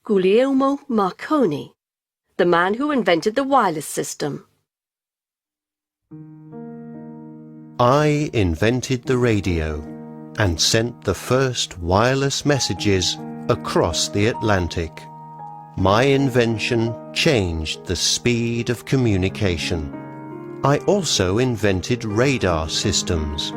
Guglielmo Marconi, the man who invented the wireless system. I invented the radio and sent the first wireless messages across the Atlantic. My invention changed the speed of communication. I also invented radar systems.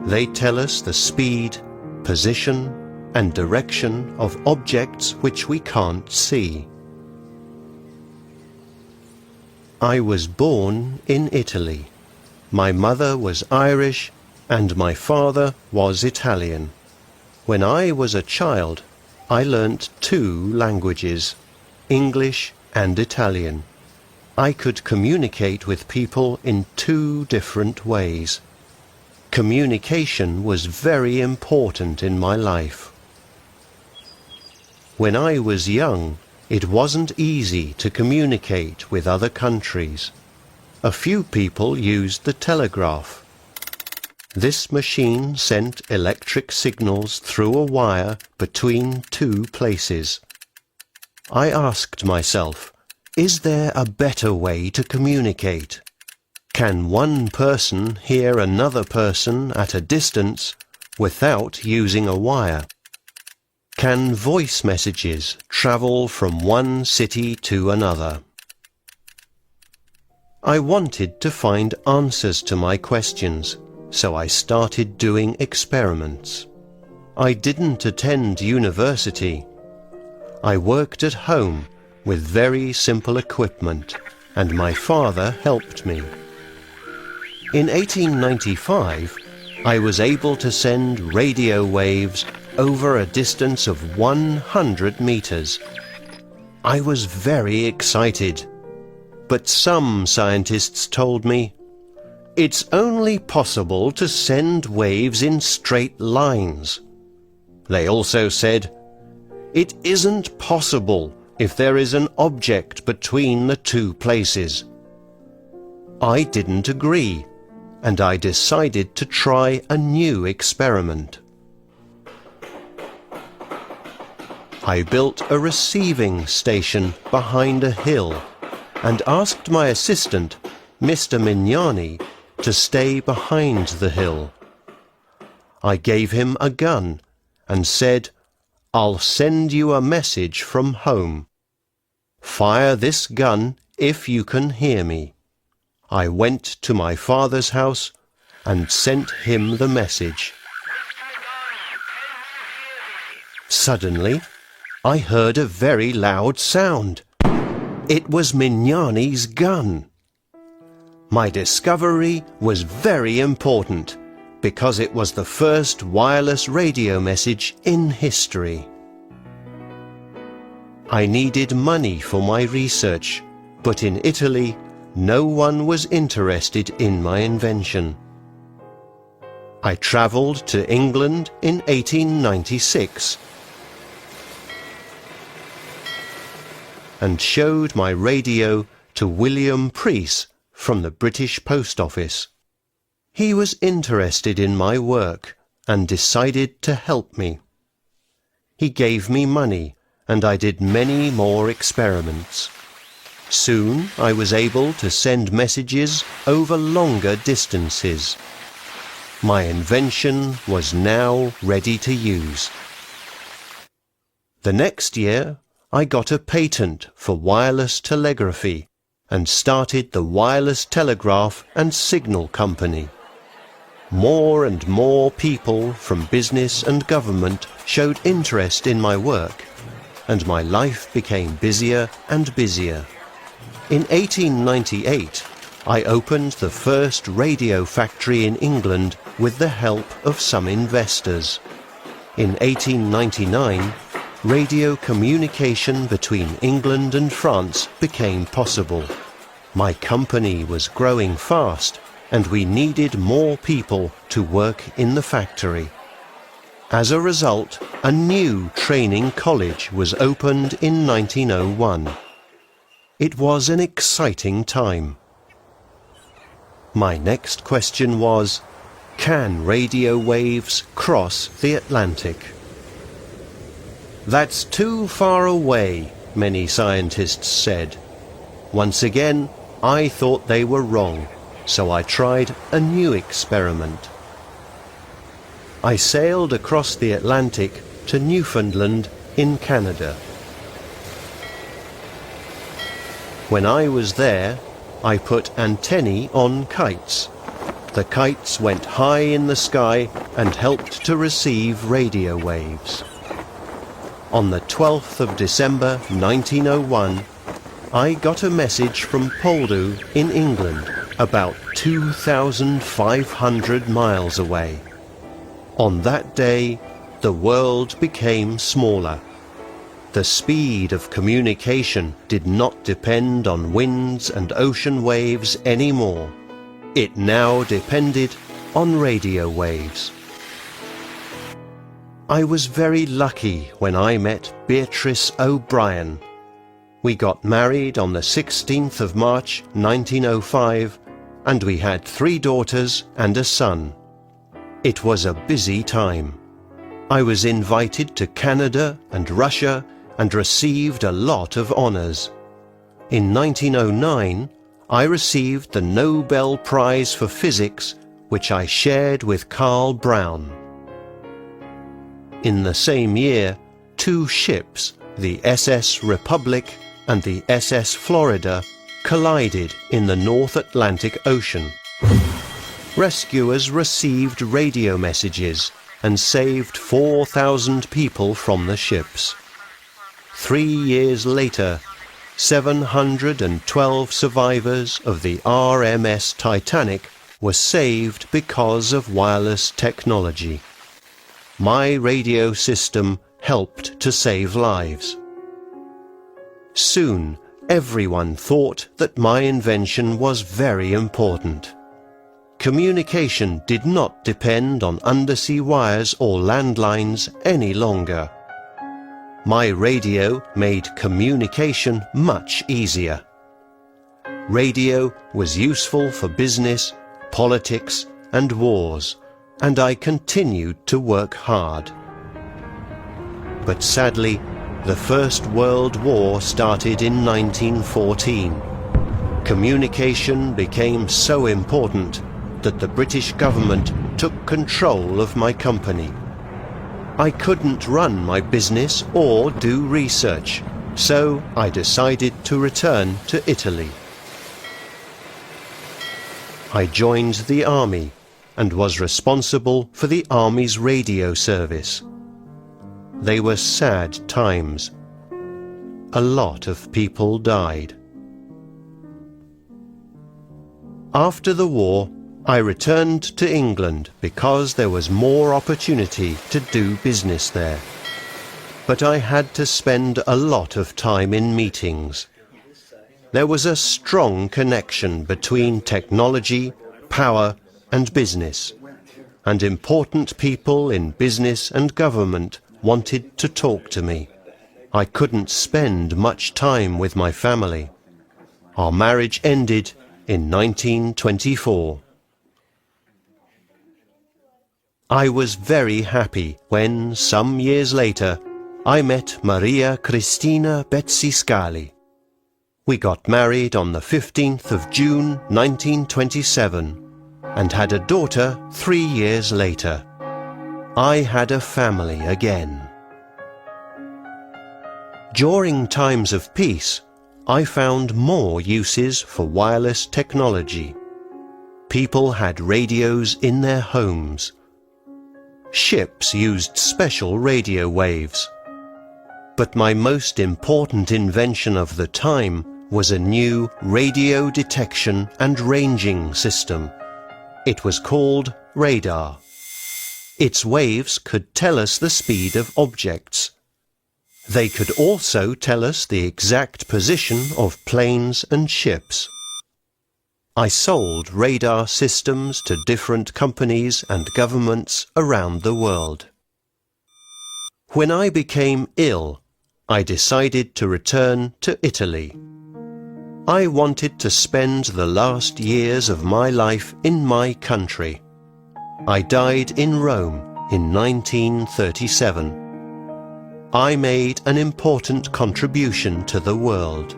They tell us the speed, position, and direction of objects which we can't see. I was born in Italy. My mother was Irish and my father was Italian. When I was a child, I learnt 2 languages, English and Italian. I could communicate with people in 2 different ways. Communication was very important in my life. When I was young, it wasn't easy to communicate with other countries. A few people used the telegraph. This machine sent electric signals through a wire between 2 places. I asked myself, is there a better way to communicate? Can one person hear another person at a distance without using a wire? Can voice messages travel from one city to another? I wanted to find answers to my questions, so I started doing experiments. I didn't attend university. I worked at home with very simple equipment, and my father helped me. In 1895, I was able to send radio waves over a distance of 100 meters. I was very excited, but some scientists told me, it's only possible to send waves in straight lines. They also said, it isn't possible if there is an object between the 2 places. I didn't agree, and I decided to try a new experiment. I built a receiving station behind a hill and asked my assistant, Mr. Mignani, to stay behind the hill. I gave him a gun and said, I'll send you a message from home. Fire this gun if you can hear me. I went to my father's house and sent him the message. Suddenly, I heard a very loud sound. It was Mignani's gun. My discovery was very important because it was the first wireless radio message in history. I needed money for my research, but in Italy, no one was interested in my invention. I travelled to England in 1896 and showed my radio to William Preece from the British Post Office. He was interested in my work and decided to help me. He gave me money and I did many more experiments. Soon I was able to send messages over longer distances. My invention was now ready to use. The next year, I got a patent for wireless telegraphy and started the Wireless Telegraph and Signal Company. More and more people from business and government showed interest in my work, and my life became busier and busier. In 1898, I opened the first radio factory in England with the help of some investors. In 1899, radio communication between England and France became possible. My company was growing fast, and we needed more people to work in the factory. As a result, a new training college was opened in 1901. It was an exciting time. My next question was, can radio waves cross the Atlantic? "That's too far away," many scientists said. Once again, I thought they were wrong, so I tried a new experiment. I sailed across the Atlantic to Newfoundland in Canada. When I was there, I put antennae on kites. The kites went high in the sky and helped to receive radio waves. On the 12th of December 1901, I got a message from Poldhu in England, about 2,500 miles away. On that day, the world became smaller. The speed of communication did not depend on winds and ocean waves anymore. It now depended on radio waves. I was very lucky when I met Beatrice O'Brien. We got married on the 16th of March 1905, and we had 3 daughters and a son. It was a busy time. I was invited to Canada and Russia and received a lot of honors. In 1909, I received the Nobel Prize for Physics, which I shared with Carl Brown. In the same year, 2 ships, the SS Republic and the SS Florida, collided in the North Atlantic Ocean. Rescuers received radio messages and saved 4,000 people from the ships. 3 years later, 712 survivors of the RMS Titanic were saved because of wireless technology. My radio system helped to save lives. Soon, everyone thought that my invention was very important. Communication did not depend on undersea wires or landlines any longer. My radio made communication much easier. Radio was useful for business, politics, and wars, and I continued to work hard. But sadly, the First World War started in 1914. Communication became so important that the British government took control of my company. I couldn't run my business or do research, so I decided to return to Italy. I joined the army and was responsible for the army's radio service. They were sad times. A lot of people died. After the war, I returned to England because there was more opportunity to do business there. But I had to spend a lot of time in meetings. There was a strong connection between technology, power, and business, and important people in business and government wanted to talk to me. I couldn't spend much time with my family. Our marriage ended in 1924. I was very happy when, some years later, I met Maria Cristina Bezziscali. We got married on the 15th of June 1927 and had a daughter 3 years later. I had a family again. During times of peace, I found more uses for wireless technology. People had radios in their homes. Ships used special radio waves. But my most important invention of the time was a new radio detection and ranging system. It was called radar. Its waves could tell us the speed of objects. They could also tell us the exact position of planes and ships. I sold radar systems to different companies and governments around the world. When I became ill, I decided to return to Italy. I wanted to spend the last years of my life in my country. I died in Rome in 1937. I made an important contribution to the world.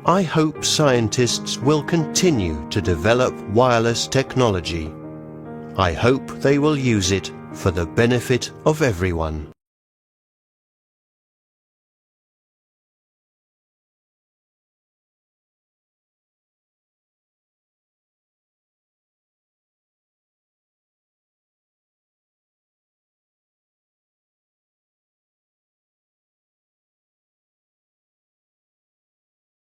I hope scientists will continue to develop wireless technology. I hope they will use it for the benefit of everyone.